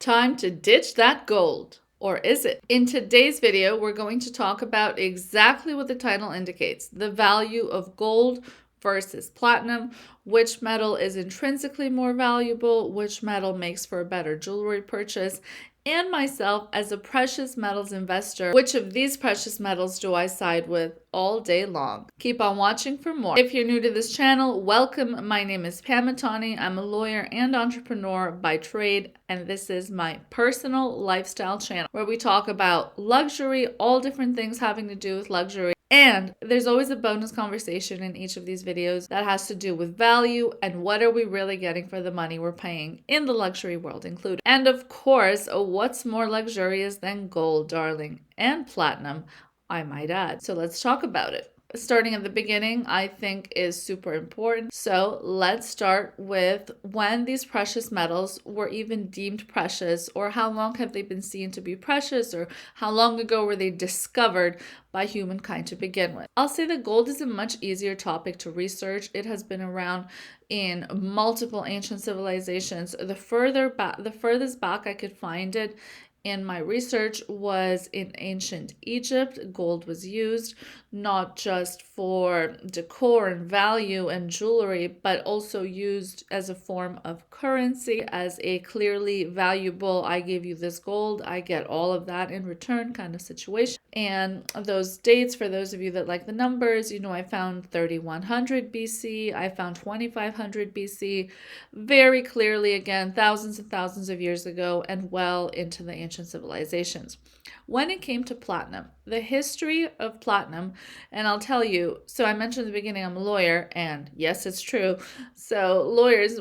Time to ditch that gold. Or is it? In today's video, we're going to talk about exactly what the title indicates, the value of gold versus platinum, which metal is intrinsically more valuable, which metal makes for a better jewelry purchase, and myself as a precious metals investor, which of these precious metals do I side with all day long? Keep on watching for more. If you're new to this channel, welcome. My name is Pamela. I'm a lawyer and entrepreneur by trade, and this is my personal lifestyle channel where we talk about luxury, all different things having to do with luxury. And there's always a bonus conversation in each of these videos that has to do with value and what are we really getting for the money we're paying in the luxury world included. And of course, what's more luxurious than gold, darling, and platinum, I might add. So let's talk about it. Starting at the beginning, I think is super important. So let's start with when these precious metals were even deemed precious, or how long have they been seen to be precious, or how long ago were they discovered by humankind to begin with. I'll say that gold is a much easier topic to research. It has been around in multiple ancient civilizations. The furthest back I could find it in my research was in ancient Egypt. Gold was used not just for decor and value and jewelry, but also used as a form of currency, as a clearly valuable, I give you this gold, I get all of that in return kind of situation. And those dates, for those of you that like the numbers, I found 3100 BC, I found 2500 BC, very clearly, again, thousands and thousands of years ago and well into the ancient civilizations. When it came to platinum, the history of platinum, and I'll tell you, so I mentioned in the beginning I'm a lawyer, and yes, it's true. So lawyers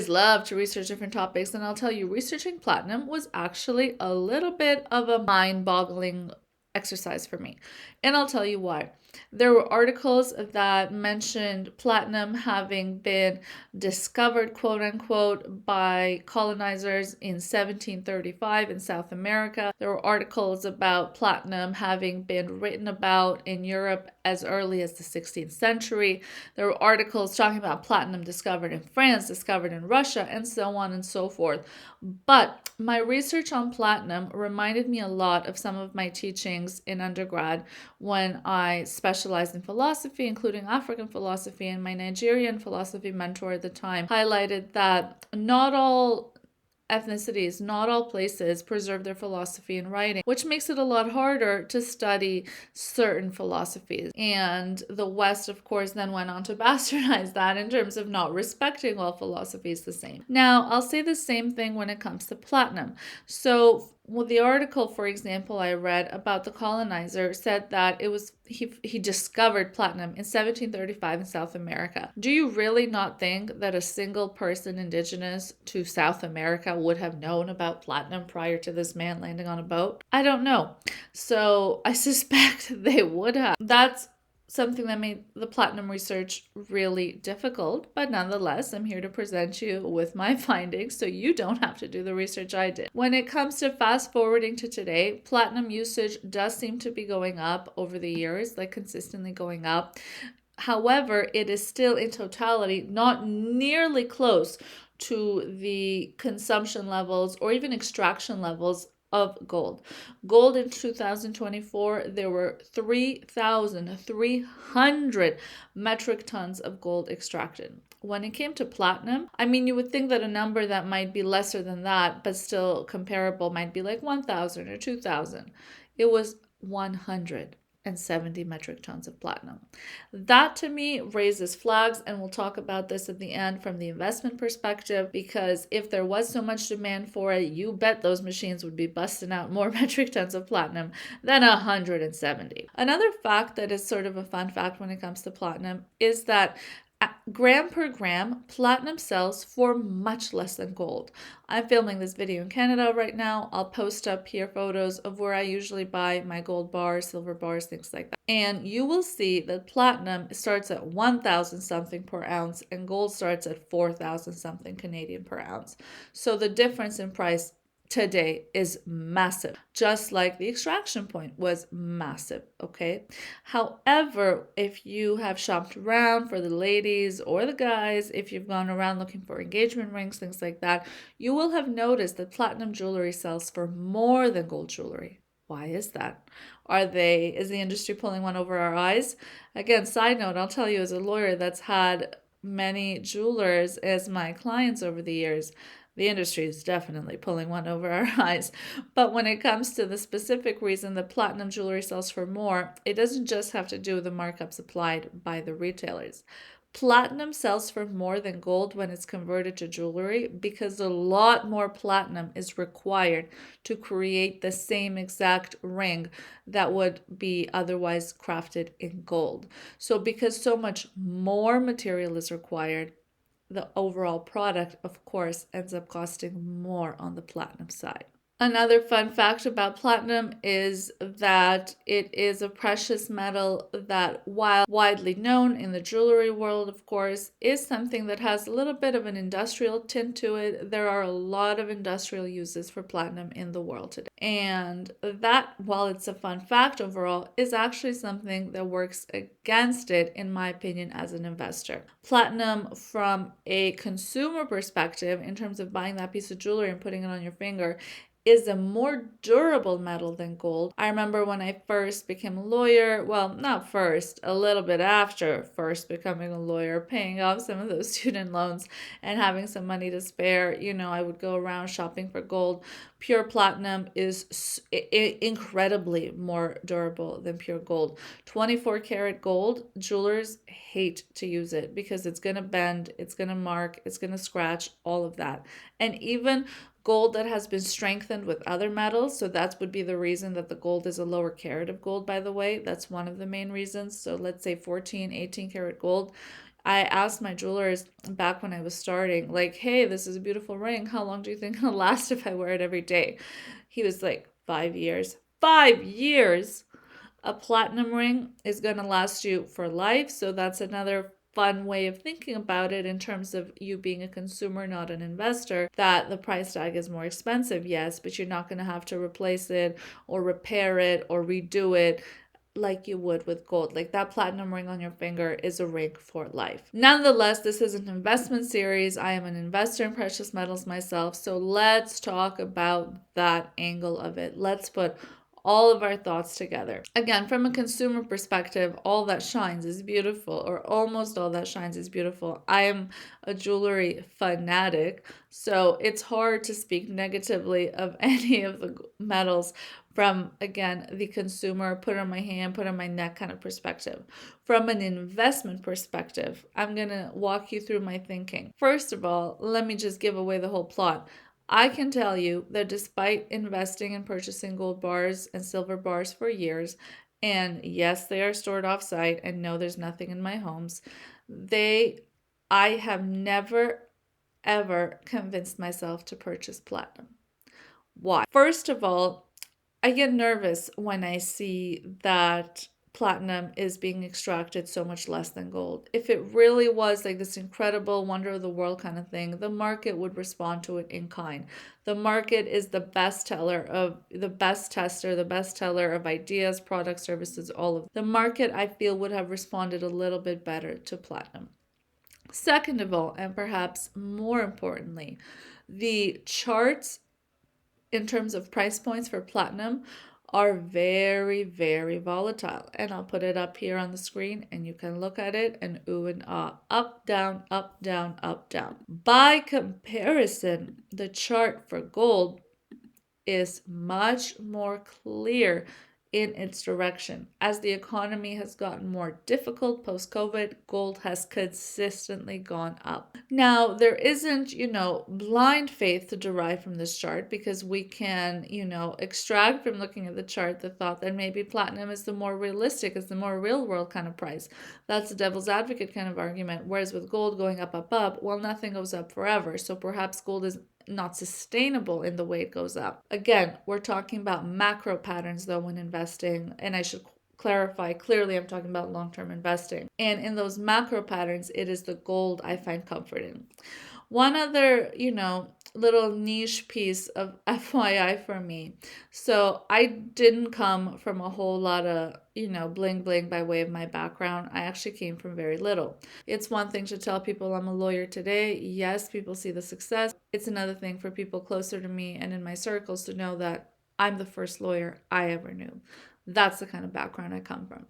love to research different topics, and I'll tell you, researching platinum was actually a little bit of a mind-boggling exercise for me. And I'll tell you why. There were articles that mentioned platinum having been discovered, quote unquote, by colonizers in 1735 in South America. There were articles about platinum having been written about in Europe as early as the 16th century. There were articles talking about platinum discovered in France, discovered in Russia, and so on and so forth. But my research on platinum reminded me a lot of some of my teachings in undergrad when I specialized in philosophy, including African philosophy, and my Nigerian philosophy mentor at the time highlighted that not all ethnicities, not all places preserve their philosophy in writing, which makes it a lot harder to study certain philosophies. And the West, of course, then went on to bastardize that in terms of not respecting all philosophies the same. Now, I'll say the same thing when it comes to platinum. So the article, for example, I read about the colonizer said that it was he discovered platinum in 1735 in South America. Do you really not think that a single person indigenous to South America would have known about platinum prior to this man landing on a boat? I don't know. So I suspect they would have. That's something that made the platinum research really difficult, but nonetheless, I'm here to present you with my findings so you don't have to do the research I did. When it comes to fast forwarding to today, platinum usage does seem to be going up over the years, like consistently going up. However, it is still in totality not nearly close to the consumption levels or even extraction levels of gold. Gold in 2024, there were 3,300 metric tons of gold extracted. When it came to platinum, I mean, you would think that a number that might be lesser than that, but still comparable, might be like 1,000 or 2,000. It was 170 metric tons of platinum. That to me raises flags, and we'll talk about this at the end from the investment perspective, because if there was so much demand for it, you bet those machines would be busting out more metric tons of platinum than 170. Another fact that is sort of a fun fact when it comes to platinum is that gram per gram, platinum sells for much less than gold. I'm filming this video in Canada right now. I'll post up here photos of where I usually buy my gold bars, silver bars, things like that. And you will see that platinum starts at 1,000 something per ounce and gold starts at 4,000 something Canadian per ounce. So the difference in price today is massive, just like the extraction point was massive, okay? However, if you have shopped around for the ladies or the guys, if you've gone around looking for engagement rings, things like that, you will have noticed that platinum jewelry sells for more than gold jewelry. Why is that? Is the industry pulling one over our eyes? Again, side note, I'll tell you as a lawyer that's had many jewelers as my clients over the years, the industry is definitely pulling one over our eyes. But when it comes to the specific reason that platinum jewelry sells for more, it doesn't just have to do with the markups applied by the retailers. Platinum sells for more than gold when it's converted to jewelry because a lot more platinum is required to create the same exact ring that would be otherwise crafted in gold. So because so much more material is required, the overall product, of course, ends up costing more on the platinum side. Another fun fact about platinum is that it is a precious metal that, while widely known in the jewelry world, of course, is something that has a little bit of an industrial tint to it. There are a lot of industrial uses for platinum in the world today. And that, while it's a fun fact overall, is actually something that works against it, in my opinion, as an investor. Platinum, from a consumer perspective, in terms of buying that piece of jewelry and putting it on your finger, is a more durable metal than gold. I remember when I first became a lawyer, well, not first, a little bit after first becoming a lawyer, paying off some of those student loans and having some money to spare, I would go around shopping for gold. Pure platinum is incredibly more durable than pure gold. 24 karat gold, jewelers hate to use it because it's going to bend, it's going to mark, it's going to scratch, all of that. And even gold that has been strengthened with other metals. So that would be the reason that the gold is a lower carat of gold, by the way. That's one of the main reasons. So let's say 14, 18 karat gold. I asked my jewelers back when I was starting, like, hey, this is a beautiful ring. How long do you think it'll last if I wear it every day? He was like, 5 years. 5 years! A platinum ring is going to last you for life. So that's another fun way of thinking about it in terms of you being a consumer, not an investor, that the price tag is more expensive, yes, but you're not going to have to replace it or repair it or redo it like you would with gold. Like that platinum ring on your finger is a ring for life. Nonetheless, this is an investment series. I am an investor in precious metals myself. So let's talk about that angle of it. Let's put all of our thoughts together. Again, from a consumer perspective, all that shines is beautiful, or almost all that shines is beautiful. I am a jewelry fanatic, so it's hard to speak negatively of any of the metals from, again, the consumer, put it on my hand, put it on my neck kind of perspective. From an investment perspective, I'm going to walk you through my thinking. First of all, let me just give away the whole plot. I can tell you that despite investing and purchasing gold bars and silver bars for years, and yes, they are stored off-site, and no, there's nothing in my homes, I have never, ever convinced myself to purchase platinum. Why? First of all, I get nervous when I see that platinum is being extracted so much less than gold. If it really was like this incredible wonder of the world kind of thing, the market would respond to it in kind. The market is the best tester, the best teller of ideas, products, services, all of them. The market, I feel, would have responded a little bit better to platinum. Second of all, and perhaps more importantly, the charts in terms of price points for platinum are very, very volatile. And I'll put it up here on the screen and you can look at it and ooh and ah, up, down, up, down, up, down. By comparison, the chart for gold is much more clear in its direction. As the economy has gotten more difficult post-COVID, gold has consistently gone up. Now, there isn't, blind faith to derive from this chart because we can, extract from looking at the chart the thought that maybe platinum is the more realistic, is the more real world kind of price. That's a devil's advocate kind of argument. Whereas with gold going up, up, up, well, nothing goes up forever. So perhaps gold is not sustainable in the way it goes up. Again, we're talking about macro patterns though when investing, and I should clarify clearly I'm talking about long-term investing. And in those macro patterns, it is the gold I find comfort in. One other, little niche piece of FYI for me. So I didn't come from a whole lot of, bling bling by way of my background. I actually came from very little. It's one thing to tell people I'm a lawyer today. Yes, people see the success. It's another thing for people closer to me and in my circles to know that I'm the first lawyer I ever knew. That's the kind of background I come from.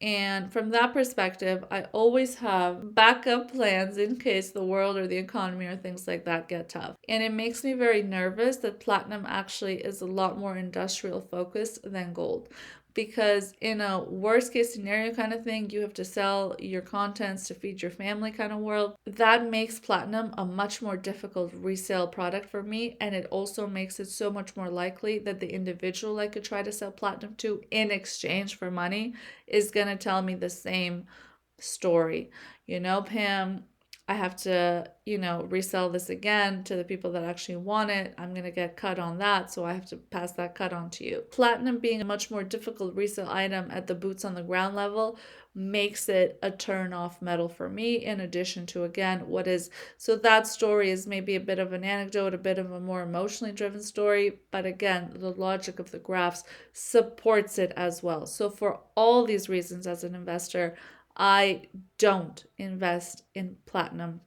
And from that perspective, I always have backup plans in case the world or the economy or things like that get tough. And it makes me very nervous that platinum actually is a lot more industrial focused than gold. Because in a worst case scenario kind of thing, you have to sell your contents to feed your family kind of world. That makes platinum a much more difficult resale product for me. And it also makes it so much more likely that the individual I could try to sell platinum to in exchange for money is going to tell me the same story. Pam, I have to, resell this again to the people that actually want it. I'm going to get cut on that, so I have to pass that cut on to you. Platinum being a much more difficult resale item at the boots on the ground level makes it a turn off metal for me, in addition to, again, what is, so that story is maybe a bit of an anecdote, a bit of a more emotionally driven story, but again, the logic of the graphs supports it as well. So for all these reasons, as an investor, I don't invest in platinum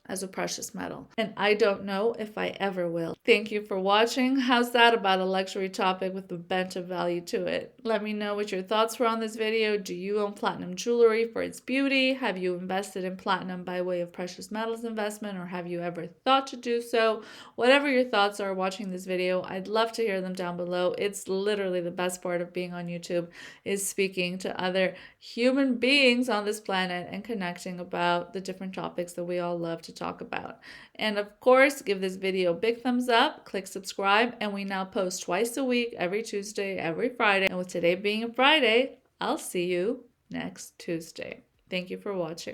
as a precious metal. And I don't know if I ever will. Thank you for watching. How's that about a luxury topic with a bent of value to it? Let me know what your thoughts were on this video. Do you own platinum jewelry for its beauty? Have you invested in platinum by way of precious metals investment, or have you ever thought to do so? Whatever your thoughts are watching this video, I'd love to hear them down below. It's literally the best part of being on YouTube, is speaking to other human beings on this planet and connecting about the different topics that we all love to talk about. And of course, give this video a big thumbs up, click subscribe, and we now post twice a week, every Tuesday, every Friday. And with today being a Friday, I'll see you next Tuesday. Thank you for watching.